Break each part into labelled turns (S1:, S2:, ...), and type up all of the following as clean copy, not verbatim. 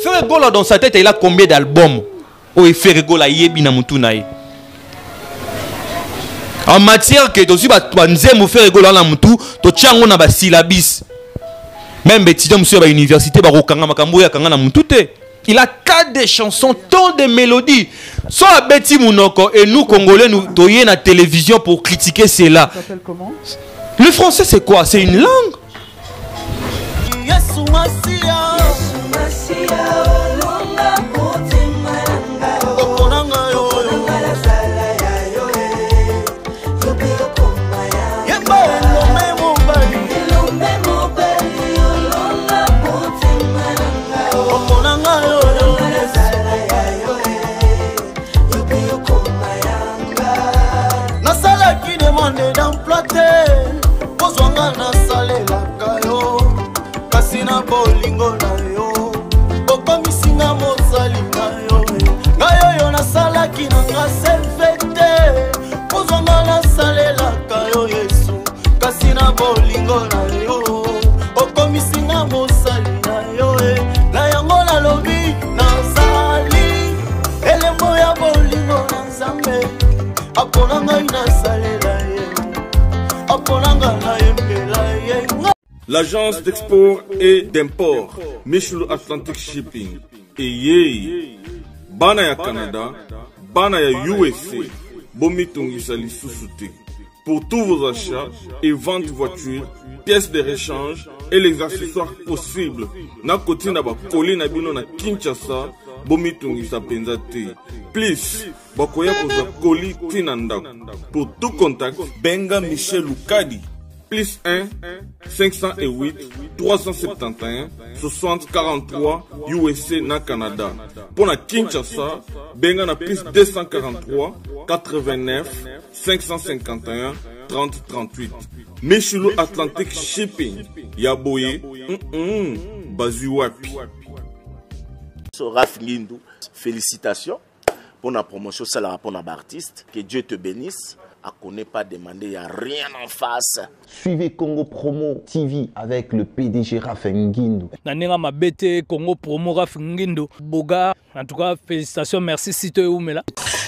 S1: Ferregola dans sa tête, il a combien d'albums? Oh, et Ferregola, yebi na mutunaï. En matière que tu as Ferregola na mutu, tu as na ba syllabis. Même étudiant monsieur à l'université, il a tas de chansons, tant de mélodies. Soit Betty Mounoko et nous Congolais, nous toyons la télévision pour critiquer cela.
S2: Ça s'appelle comment?
S1: Le français c'est quoi? C'est une langue.
S3: Bolingo na yo okomisinga mozali na yo ngayo yo nasalaki na nga selfete kozonga nasalelaka yo Yesu kasi na bolingo na yo okomisinga mozali na yo na yango nalobi nazali elembo ya bolingo na Nzambe apona ngai nasalela ye apona ngai nayembela ye.
S4: L'agence d'export et d'import Michel Atlantic Shipping et bana ya Canada, bana ya USA, bomitungisa lisusu te. Pour tous vos achats et ventes de voitures, pièces de rechange et les accessoires possibles, na koti na ba koli na bino na Kinshasa, bomitungisa penza te. Please, bakoya koza koli tinanda. Pour tout contact, benga Michel Lukadi. Plus 1 508 371 60 43 USA na Canada. Pour la Kinshasa, benga na plus 243 89 551 30 38. Michelo Atlantic Shipping. Yaboye, Bazuapi.
S5: Raph Ngindou, félicitations pour la promotion, c'est la rapport d'artiste. Que Dieu te bénisse. À connaît pas demander, il n'y a rien en face.
S6: Suivez Congo Promo TV avec le PDG Raph Ngindou.
S7: Nanenga mabete Congo Promo Raph Ngindou. Boga, en tout cas, félicitations, merci si tu es où, mais là.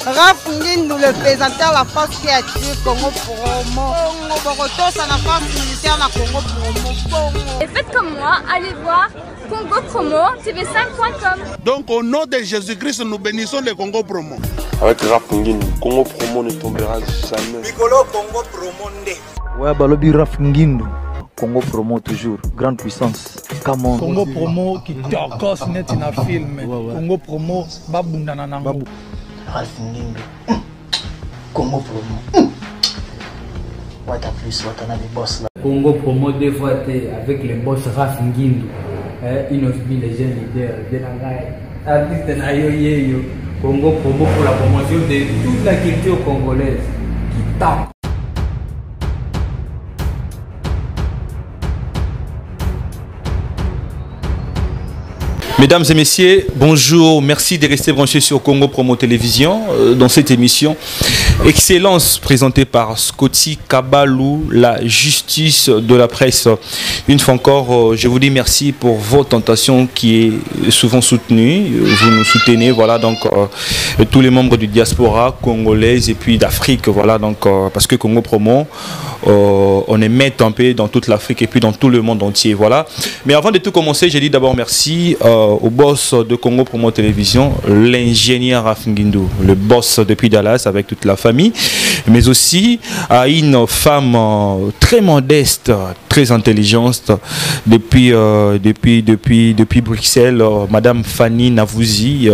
S8: Raph Ngindou, le présentateur de la force créative Congo Promo. Congo Boroto, ça n'a pas militaire na Congo Promo.
S9: Et faites comme moi, allez voir Congo Promo, tv5.com.
S10: Donc au nom de Jésus-Christ, nous bénissons le Congo Promo.
S11: Avec Raph Ngindou, Congo Promo ne tombera jamais.
S3: Piccolo Congo Promo nde.
S2: Ouais, Balobi Raph Ngindou. Congo Promo toujours, grande puissance. Come
S7: Congo Promo qui torcos net in a film. Congo Promo, babundana nango.
S12: Raph Ngindou. Congo Promo. What a plus, what a boss là.
S13: Congo Promo deux fois avec le boss Raph Ngindou. Il nous dit les jeunes leaders de la guerre. Congo Promo pour la promotion de toute la culture congolaise qui tape.
S1: Mesdames et messieurs, bonjour, merci de rester branchés sur Congo Promo Télévision dans cette émission. Excellence présentée par Scotty Kabalou, la justice de la presse. Une fois encore, je vous dis merci pour votre tentation qui est souvent soutenue. Vous nous soutenez, voilà, donc tous les membres du diaspora congolaise et puis d'Afrique, voilà, donc parce que Congo Promo, on est maître un peu dans toute l'Afrique et puis dans tout le monde entier, voilà. Mais avant de tout commencer, j'ai dit d'abord merci au boss de Congo Promo Télévision, l'ingénieur Raph Ngindou, le boss depuis Dallas avec toute la famille, mais aussi à une femme très modeste, très intelligente depuis Bruxelles, Madame Fanny Navouzi.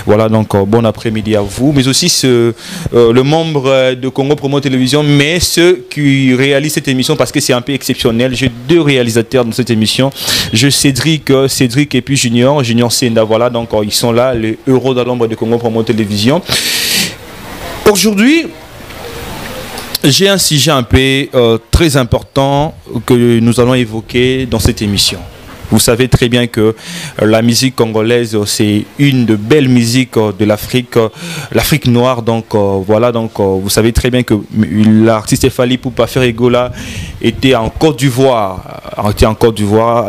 S1: Voilà, donc bon après-midi à vous, mais aussi le membre de Congo Promo Télévision, mais ceux qui réalisent cette émission parce que c'est un peu exceptionnel. J'ai deux réalisateurs dans cette émission, Cédric et puis Junior Senda, voilà, donc ils sont là, les héros de l'ombre de Congo Promo Télévision. Aujourd'hui, j'ai un sujet un peu très important que nous allons évoquer dans cette émission. Vous savez très bien que la musique congolaise, c'est une de belles musiques de l'Afrique, l'Afrique noire. Donc voilà, donc vous savez très bien que l'artiste Fally Ipupa Ferregola était en Côte d'Ivoire.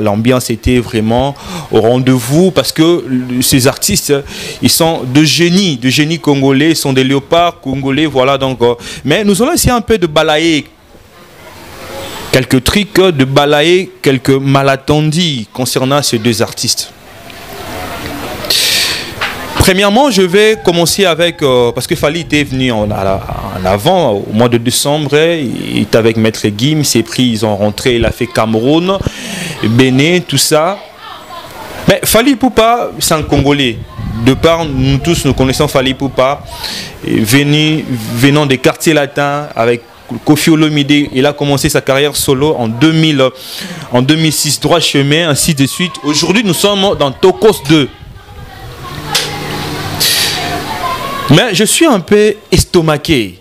S1: L'ambiance était vraiment au rendez-vous parce que ces artistes, ils sont de génies congolais, ils sont des léopards congolais. Voilà donc. Mais nous allons essayer un peu de balayer quelques trucs, de balayer quelques malentendus concernant ces deux artistes. Premièrement, je vais commencer avec, parce que Fally était venu en avant, au mois de décembre, il était avec Maître Gims, ses prix, ils ont rentré, il a fait Cameroun, Bénin, tout ça. Mais Fally Ipupa, c'est un Congolais. De part, nous tous, nous connaissons Fally Ipupa, venant des quartiers latins, avec Koffi Olomide. Il a commencé sa carrière solo en 2006, droit chemin, ainsi de suite. Aujourd'hui, nous sommes dans Tokos 2. Mais je suis un peu estomaqué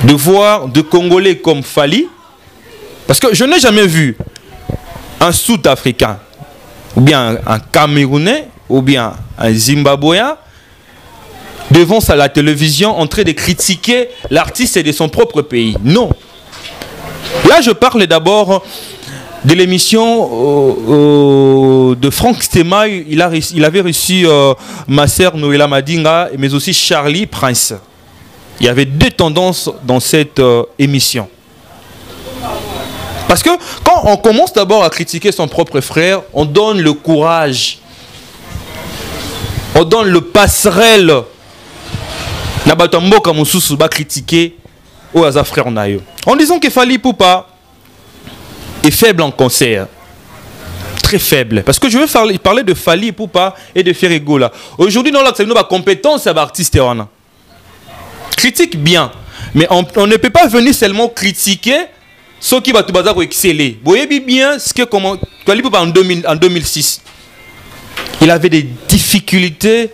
S1: de voir de Congolais comme Fally, parce que je n'ai jamais vu un Sud-Africain, ou bien un Camerounais, ou bien un Zimbabwéen, devant la télévision en train de critiquer l'artiste de son propre pays. Non. Là, je parle d'abord de l'émission de Franck Stema. Il avait reçu ma sœur Noëlla Madinga, mais aussi Charlie Prince. Il y avait deux tendances dans cette émission. Parce que quand on commence d'abord à critiquer son propre frère, on donne le courage, on donne le passerelle. Nabatambo comme Moussou va critiquer aux frères nayo. En disant que Fally Ipupa est faible en concert. Très faible. Parce que je veux parler de Fally Ipupa et de Ferregola. Aujourd'hui, nous avons une compétence à l'artiste. Critique bien. Mais on ne peut pas venir seulement critiquer ceux qui vont exceller. Vous voyez bien ce que Fally Ipupa en 2006. Il avait des difficultés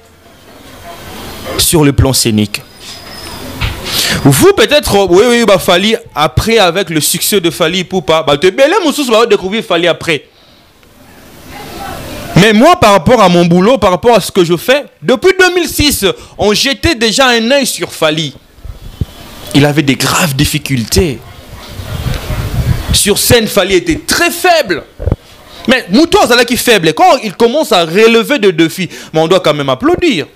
S1: sur le plan scénique. Vous peut-être, oui, Fally après avec le succès de Fally Ipupa, découvrir Fally après. Mais moi, par rapport à mon boulot, par rapport à ce que je fais, depuis 2006, on jetait déjà un œil sur Fally. Il avait des graves difficultés. Sur scène, Fally était très faible. Mais Moutou Azalaki faible. Quand il commence à relever des défis, mais on doit quand même applaudir.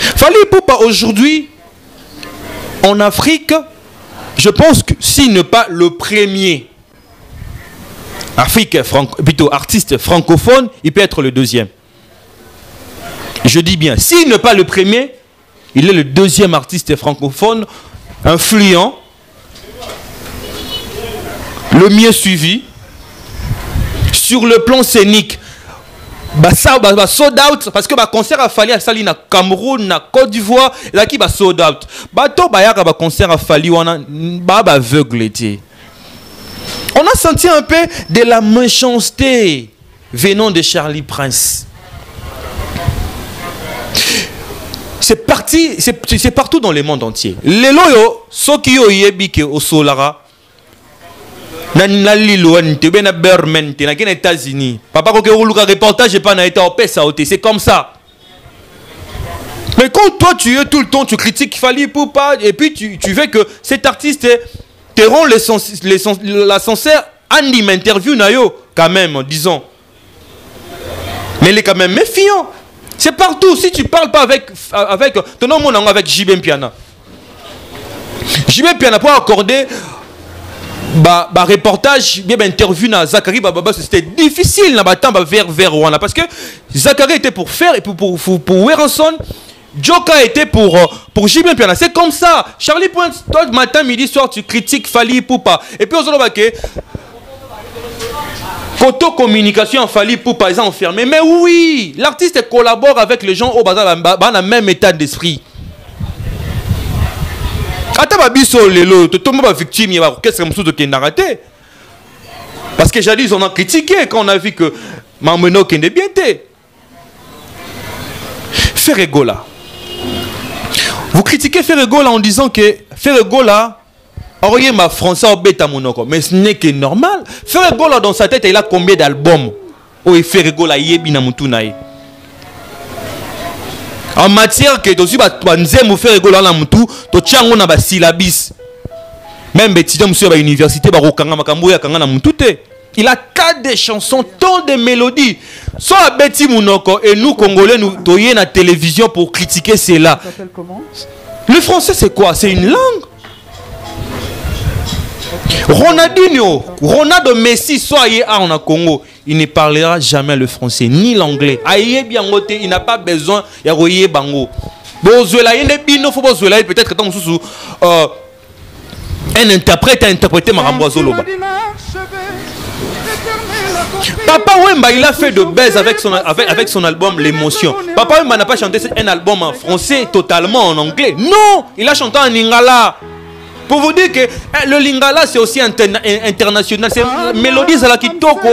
S1: Fally Ipupa aujourd'hui, en Afrique, je pense que s'il n'est pas le premier plutôt artiste francophone, il peut être le deuxième. Je dis bien, s'il n'est pas le premier, il est le deuxième artiste francophone influent, le mieux suivi, sur le plan scénique. Sold out parce que concert a Fally à Sali na Cameroun na Côte d'Ivoire là qui va sold out bato bayaka concert a Fally wana aveugle était. On a senti un peu de la méchanceté venant de Charlie Prince. C'est partout dans le monde entier. Les loyo ceux qui ont yebike au solara na Berman, na États-Unis. Papa ko ke reportage et pas na été c'est comme ça. Mais quand toi tu es tout le temps tu critiques Fally Ipupa et puis tu veux que cet artiste te rend la sincère anime interview nayo quand même disons. Mais il est quand même méfiant. C'est partout. Si tu parles pas avec ton nom avec JB Piana. JB Piana pour accorder reportage, bien interview na Zachary Bababa, c'était difficile na batamba vers Rwanda parce que Zachary était pour faire et pour Werenson, Joka était pour JB Piana. C'est comme ça. Charlie Point, toi matin, midi, soir, tu critiques Fally Ipupa. Et puis on se dit que Koto communication Fally Ipupa ils ont enfermé. Mais oui, l'artiste collabore avec les gens au bazar dans le même état d'esprit. Parce que jadis on a critiqué quand on a vu que Mameno Kende bien été. Ferregola. Vous critiquez Ferregola en disant que Ferregola Oriye ma français au bêta monoko. Mais ce n'est que normal. Ferregola dans sa tête, il a combien d'albums? Oh, et Ferregola yebi na mutu nae. En matière que tu as Ferregola na mutu, to tiango na ba syllabis. Même étudiant monsieur à l'université, il a 4 des chansons, tant de mélodies. Soit Betty Mounoko et nous Congolais, nous toyons la télévision pour critiquer cela. Le français c'est quoi? C'est une langue. Ronaldinho, Ronaldo Messi, soit en Congo, il ne parlera jamais le français ni l'anglais. Il n'a pas besoin de bango. Peut-être que un interprète a interprété Marambo Zoloba. Papa Wemba, il a fait de baise avec son album L'émotion. Papa Wemba n'a pas chanté un album en français, totalement en anglais. Non, il a chanté en lingala. Pour vous dire que le lingala c'est aussi international. C'est mélodie à la kitoko,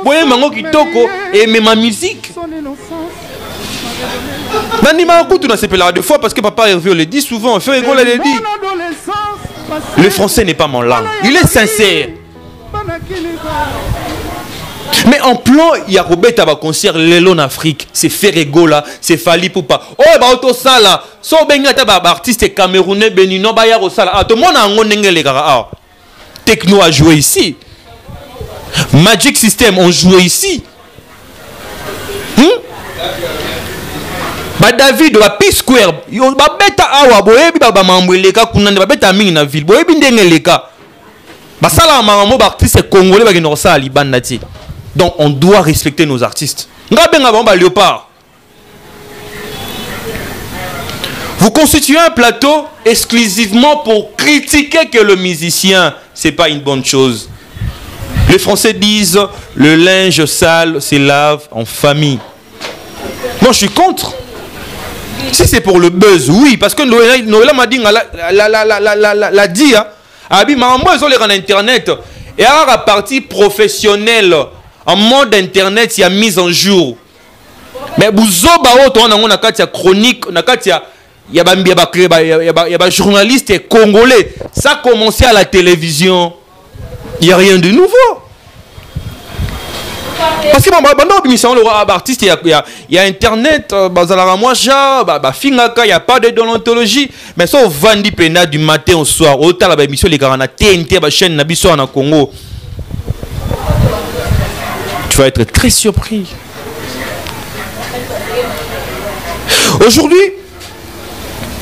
S1: Boyemango kitoko et même ma musique. Nanima Koutou n'a pas là deux fois parce que papa Hervé le dit souvent, fait rigoler le dit. Le français n'est pas mon langue. Il est sincère. Mais en plan, il y a Robert va concert Lelo en Afrique. C'est Ferregola, c'est Fali Poupa. Oh, bah auto sala. So benga ta ba artiste camerounais béninois ba ya sala. Ah, tout le monde a ngondenge les gars. Ah. Techno a joué ici. Magic System ont joué ici. Ba David ba P-Square yo ba beta awa boyebi ba mambweleka kunande ba beta mingi na ville boyebi ndenge leka ba sala mambo ba artiste congolais ba kino sa libanda ti. Donc on doit respecter nos artistes. Ngabenga ba Léopard. Vous constituez un plateau exclusivement pour critiquer que le musicien, c'est pas une bonne chose. Les Français disent le linge sale se lave en famille. Moi je suis contre. Si c'est pour le buzz, oui, parce que Noëlla m'a dit, la dit, Abi, maman, ils ont les en internet. Et à la partie professionnelle, en mode internet, il y a mise en jour. Mais Bouzoba, on a une chronique, il y a journalistes congolais. Ça a commencé à la télévision. Il n'y a rien de nouveau. Parce que il y a internet, il n'y a pas de déontologie. Mais ça, on vend du matin au soir. Autant la émission, les gars, on a TNT, la chaîne Nabiso en Congo. Tu vas être très surpris. Aujourd'hui,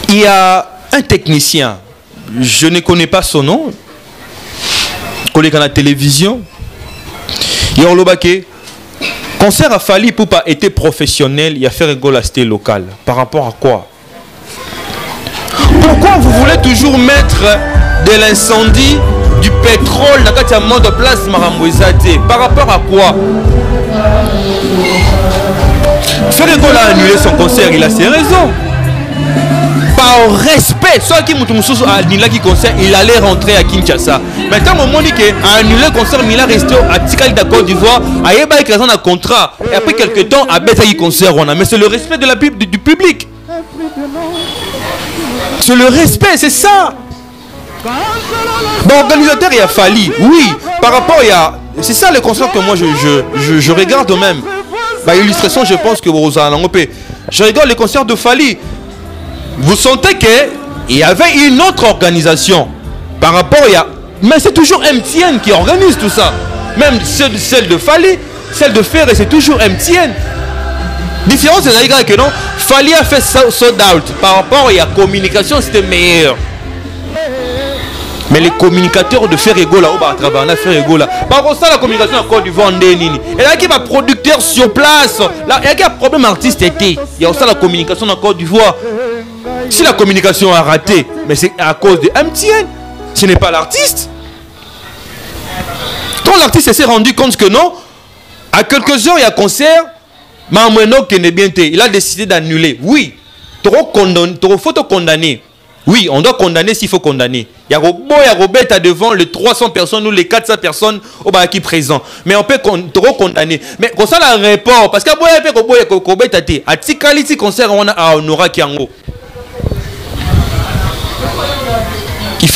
S1: il y a un technicien. Je ne connais pas son nom. Collègue à la télévision. Yorlobake, concert à Fali Poupa était professionnel, il y a fait rigolasté local. Par rapport à quoi? Pourquoi vous voulez toujours mettre de l'incendie, du pétrole dans la mode de place Maramouizate? Par rapport à quoi? Ferregola a annulé son concert, il a ses raisons. Par respect, soit qui a annulé le concert, il allait rentrer à Kinshasa. Maintenant, au moment dit qu'il a annulé le concert, mais il a resté à Tikal de Côte d'Ivoire, à Yeba écrasant un contrat. Et après quelques temps, à Betaï concert, on a. Mais c'est le respect de du public. C'est le respect, c'est ça. Bon, organisateur, il a fallu. Oui, par rapport, il y a. C'est ça le concert que moi je regarde même. Bah, illustration, je pense que vous en avez. Je regarde les concerts de Fali. Vous sentez qu'il y avait une autre organisation par rapport à... Mais c'est toujours MTN qui organise tout ça. Même celle de Fali, celle de Ferre, c'est toujours MTN. Différence, c'est que non, Fali a fait sold out. Par rapport à la communication, c'était meilleur. Mais les communicateurs de Ferregola, à travers la Ferregola, par rapport à la communication en Côte d'Ivoire, il y a qui va producteur sur place. Il y a un problème artiste. Il y a aussi la communication en Côte d'Ivoire. Si la communication a raté, mais c'est à cause de MTN, ce n'est pas l'artiste. Quand l'artiste s'est rendu compte que non, à quelques heures il y a concert, Mamoueno qui n'est bien été, il a décidé d'annuler. Oui, trop faut te condamner. Oui, on doit condamner s'il faut condamner. Il y a Robert devant les 300 personnes ou les 400 personnes au Baki présent. Mais on peut trop condamner. Mais comme ça, le report, parce que Robert a été à Tikali, concert, on a Honora Kiango.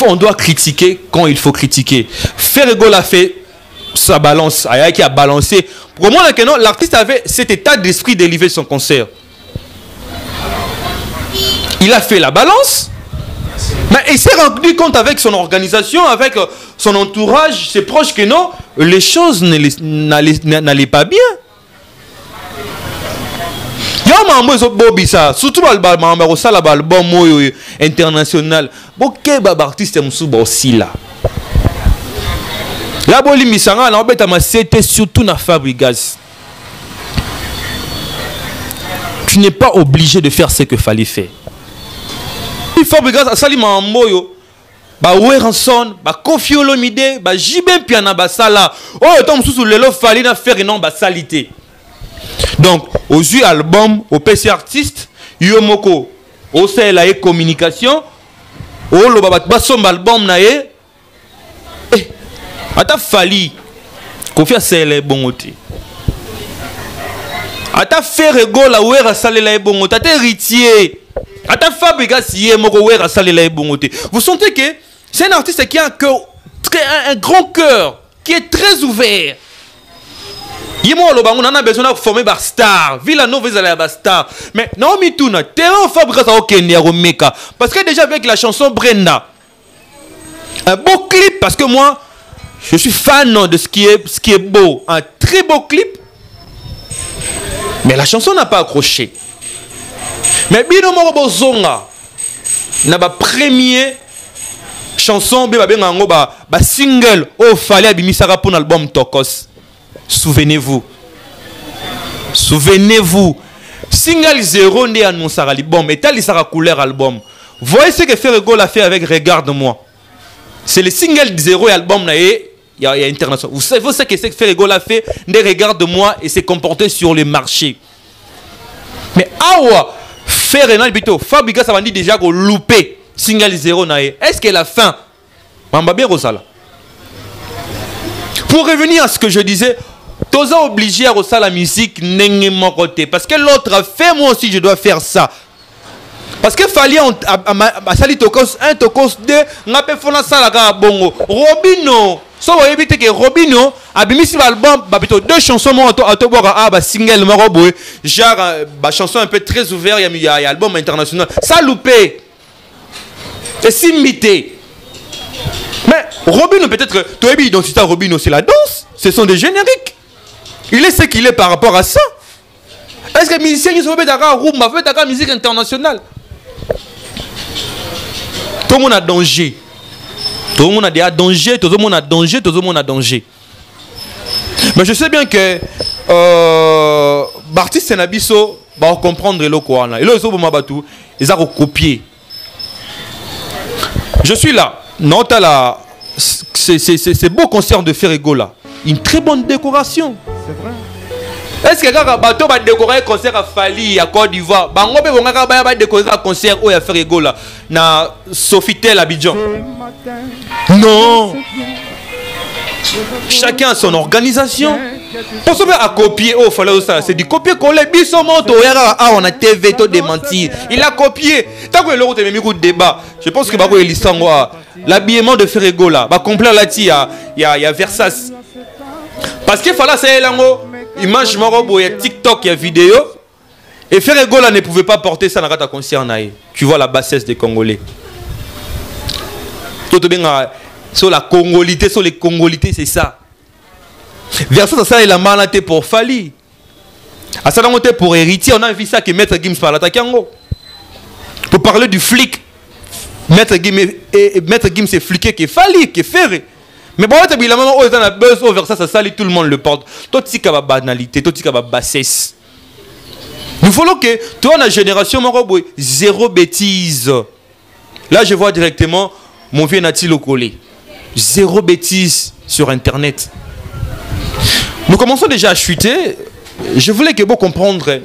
S1: on doit critiquer quand il faut critiquer. Ferrego l'a fait sa balance, qui a balancé. Pour moi, l'artiste avait cet état d'esprit de livrer son concert. Il a fait la balance, mais il s'est rendu compte avec son organisation, avec son entourage, ses proches, que non, les choses n'allaient pas bien. Surtout l'album international. Quel artiste aussi là. La boli misanga na obeta c'était surtout na Fabregas. Tu n'es pas obligé de faire ce que fallait faire. Fabregas a sali mamboyo ba Weranson ba Koffi Olomide ba Jibin Piana ba sala oh tom sous lelo fallait na faire non ba salité. Donc aux yeux album au PC artiste yomoko au la communication au lo ba somba album na ye ata fali Koffi asele bongote ata Ferrego la wera salela bongote ata héritier ata Fabregas yé moko wera salela bongote. Vous sentez que c'est un artiste qui a un grand cœur, qui est très ouvert. Yemo lo bango nana besoin de former par star, Villanova ezala ba star. Mais non mi tuna terrain Fabregas a okende ya romeka parce que déjà avec la chanson Brenda un beau clip parce que moi je suis fan de ce qui est beau. Un très beau clip. Mais la chanson n'a pas accroché. Mais bino moko zonga na ba premier chanson ba single au fallait abimisaka pour l'album Tokos. Souvenez-vous. Souvenez-vous. Single 0 né annonce l'album et tel sera couleur album. Voyez ce que Ferrego l'a fait avec Regarde-moi. C'est le single 0 et album il y a international. Vous savez ce que Ferrego l'a fait, ne Regarde-moi et s'est comporté sur le marché. Mais awa Ferrego plutôt Fabregas a dit déjà qu'on loupé single 0 nae. Est-ce que la fin Mamba bien Rosala. Pour revenir à ce que je disais, tous sont obligés à refaire la musique n'est mon côté parce que l'autre a fait, moi aussi je dois faire ça. Parce que fallait à sali tokos 1 tokos 2 ngape fona sala ka bongo Robino so vous éviter que Robino a bimisi l'album plutôt 2 chansons moi auto boka ba single moko boy genre ba chanson un peu très ouvert il y a album international ça loupé et simité. Mais Robino peut-être toi identité à Robino c'est la danse, ce sont des génériques. Il est ce qu'il est par rapport à ça. Est-ce que les musiciens qui sont fait d'accord rumba fait d'accord musique internationale? Tout le monde a danger. Tout le monde a des dangers, tout le monde a danger, tout le monde a danger. Mais je sais bien que l'artiste Senabiso va comprendre le quoi. Et là, ils ont copié. Je suis là. Non, t'as là. C'est beau concert de Ferrego là. Une très bonne décoration. C'est vrai. Est-ce que quelqu'un va décorer un concert à Fali à Côte d'Ivoire? Bango pe bonga ba décorer un concert où il y a Ferrego là na Sofitel Abidjan. Non. Chacun a son organisation. Pour ça à copier oh fallait ça c'est du copier-coller biso monto on a TV to démentir. Il a copié. Tant que l'autre même coup de débat. Je pense que bako elisango l'habillement de Ferrego là, ba complet là il y a Versace. Parce qu'il fallait c'est lango image morobo, il y a TikTok, il y a vidéo. Et Ferrego là ne pouvait pas porter ça dans la concert. Tu vois la bassesse des Congolais. Tout bien sur la Congolité, sur les Congolités, c'est ça. Verso ça il a malaté pour Fali. À ça on pour héritier, on a vu ça que Maître Gims parle à Kango. Pour parler du flic, Maître Gims c'est fliqué qui Fali, qui Ferré. Mais bon, il a moment où il a besoin vers ça sali, tout le monde le porte. Tout ce qui a banalité, tout ce qui a bassesse. Nous voulons que toi, la génération, zéro bêtise. Là, je vois directement mon vieux Nati Lokole. Zéro bêtise sur Internet. Nous commençons déjà à chuter. Je voulais que vous compreniez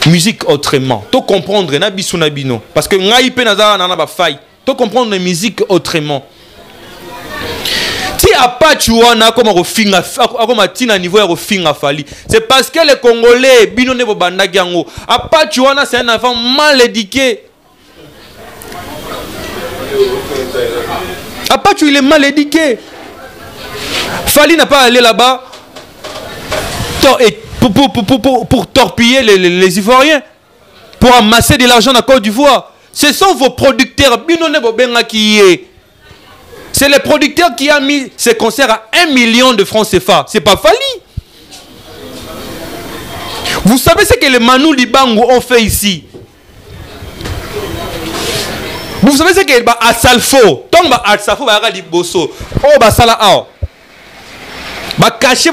S1: musique autrement. Tout comprendre, nabisu nabino. Parce que ngaïpe naza nana ba faille. Tout comprendre la musique autrement. Si à pas tu vois comme refinga comme à niveau refinga Fali, c'est parce que les Congolais bino ne banda gango. À pas tu vois c'est un enfant mal éduqué. Apache, il est mal éduqué. Fali n'a pas allé là-bas pour torpiller les Ivoiriens, pour amasser de l'argent à Côte d'Ivoire. Ce sont vos producteurs. C'est les producteurs qui ont mis ces concerts à 1 million de francs CFA. C'est pas Fali. Vous savez ce que les Manu Libango ont fait ici? Vous savez ce que Asalfo, tant que Asalfo va Liboso, oh Basala Ao, caché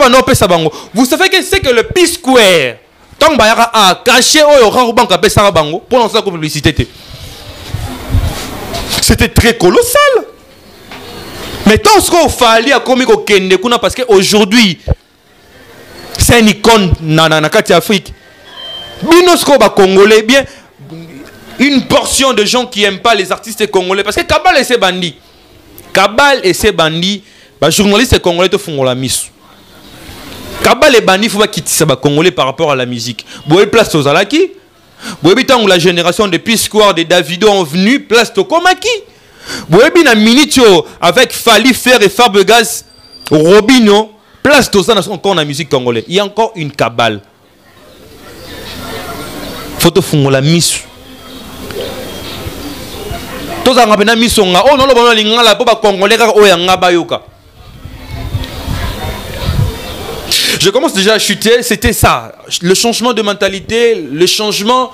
S1: vous savez que c'est que le P-Square, tant que caché oh Rarouban Kapesa Bango pour lancer la publicité. C'était très colossal. Mais tant qu'on fallait à comme Kende Kuna parce qu'aujourd'hui c'est une icône dans l'Afrique. Binosko ba Congolais bien. Une portion de gens qui n'aiment pas les artistes congolais. Parce que Kabal et ses bandits. Kabal et ses bandits. Les journalistes congolais te font la mise. Kabal et bandits, il faut pas quitter ça congolais par rapport à la musique. Vous avez place aux Alaki. Vous avez tant la génération de P-Square, de Davido ont venu, place au Komaki. Vous avez bien un minutio avec Fali Fer et Farbegaz, Robino, place tout ça encore dans la musique congolaise. Il y a encore une cabale. Faut te faire la mise. Je commence déjà à chuter. C'était ça, le changement de mentalité, le changement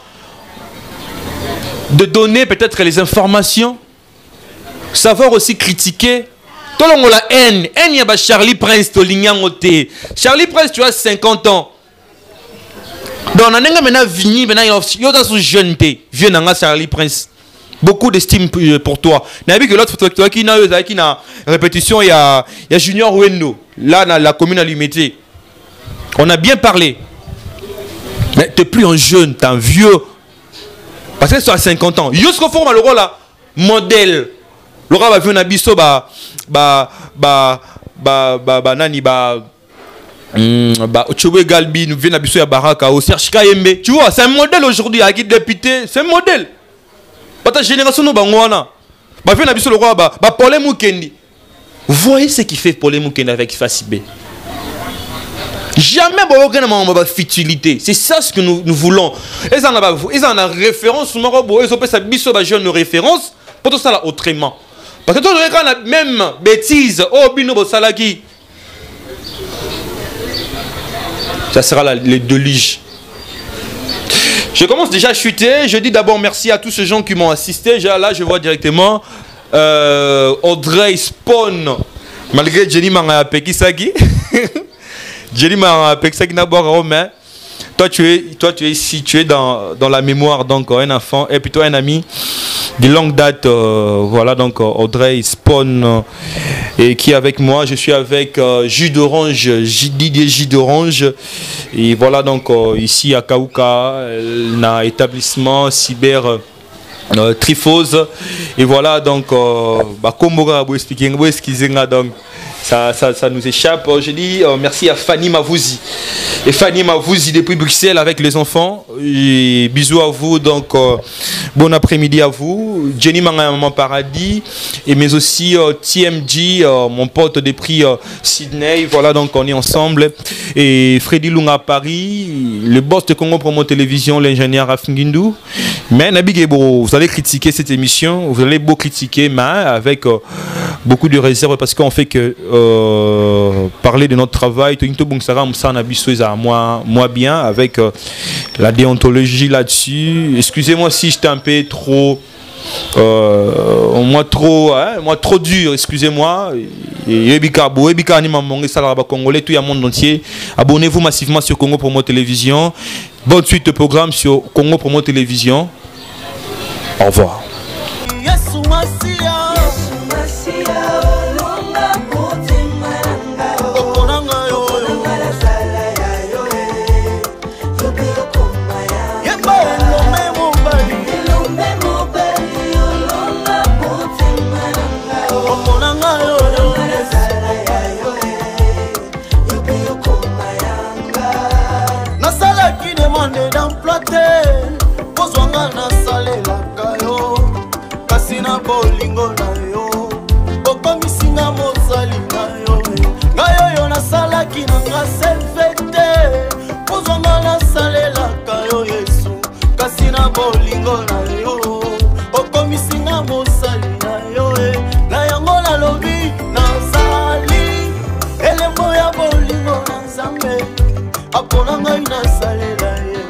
S1: de donner peut-être les informations, savoir aussi critiquer. Tout le monde la haine il y a Charlie Prince Charlie Prince, tu as 50 ans. Donc on a maintenant venu maintenant il y a des jeunes vieux dans Charlie Prince. Beaucoup d'estime pour toi. N'a vu que l'autre photo qui n'a répétition, il y a Junior Wendo, là dans la commune à Limité. On a bien parlé. Mais tu n'es plus un jeune, tu es un vieux. Parce que tu as 50 ans. Jusqu'au fond, le rôle là, modèle. Le rôle va venir à Bisso, Ochowe Galbi, nous venons à Bisso à Baraka, au Serge Kayembe. Tu vois, c'est un modèle aujourd'hui, à Guide député, c'est un modèle. Ta génération nous bangwana ba fait na biso le roi ba Paul Mukendi. Vous voyez ce qu'il fait Paul Mukendi avec Fasibé. Jamais ba futilité. C'est ça ce que nous voulons. Ils en a référence moko ils ont sa biso ba jeune référence pour tout ça là autrement. Parce que tout le monde a la même bêtise oh bino bo salaki. Ça sera les deux liges. Je commence déjà à chuter. Je dis d'abord merci à tous ces gens qui m'ont assisté. Là, je vois directement Audrey Spawn. Malgré Jenny Marapekisagi. Jenny Marapekisagi d'abord, mais toi tu es situé dans la mémoire, donc un enfant et plutôt un ami de longue date. Voilà, donc Audrey Spawn et qui est avec moi. Je suis avec Jus d'Orange, Didier Jus d'Orange. Et voilà, donc ici à Kaouka, un établissement cyber Trifose. Et voilà, donc Komora, vous expliquez, donc ça nous échappe. Je dis merci à Fanny Mavouzi. Et Fanny Mavouzi depuis Bruxelles avec les enfants. Et bisous à vous, donc bon après-midi à vous. Jenny Maman Paradis. Et mais aussi TMG, mon pote des prix Sydney. Voilà, donc on est ensemble. Et Freddy Lunga à Paris. Le boss de Congo Promo Télévision, l'ingénieur Rafingindou. Mais Nabigebo, vous allez critiquer cette émission. Vous allez beau critiquer, mais avec beaucoup de réserve parce qu'on fait que parler de notre travail, moi bien avec la déontologie là-dessus. Excusez-moi si j'étais un peu trop moi trop dur, excusez-moi. Congolais, tout le monde entier. Abonnez-vous massivement sur Congo Promo Télévision. Bonne suite de programme sur Congo Promo Télévision. Au revoir.
S3: Pozwanga na salela kayo kasi na bolingo na yo okomisinga mosali na yo ngai oyo nasalaki na nga sevete kozwanga nasalelaka yo Yesu kasi na bolingo na yo okomisinga mosali na yo na yango nalobi nazali elembo ya bolingo na Nzambe apona ngai nasalela ye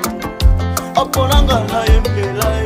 S3: apona ngai nayembela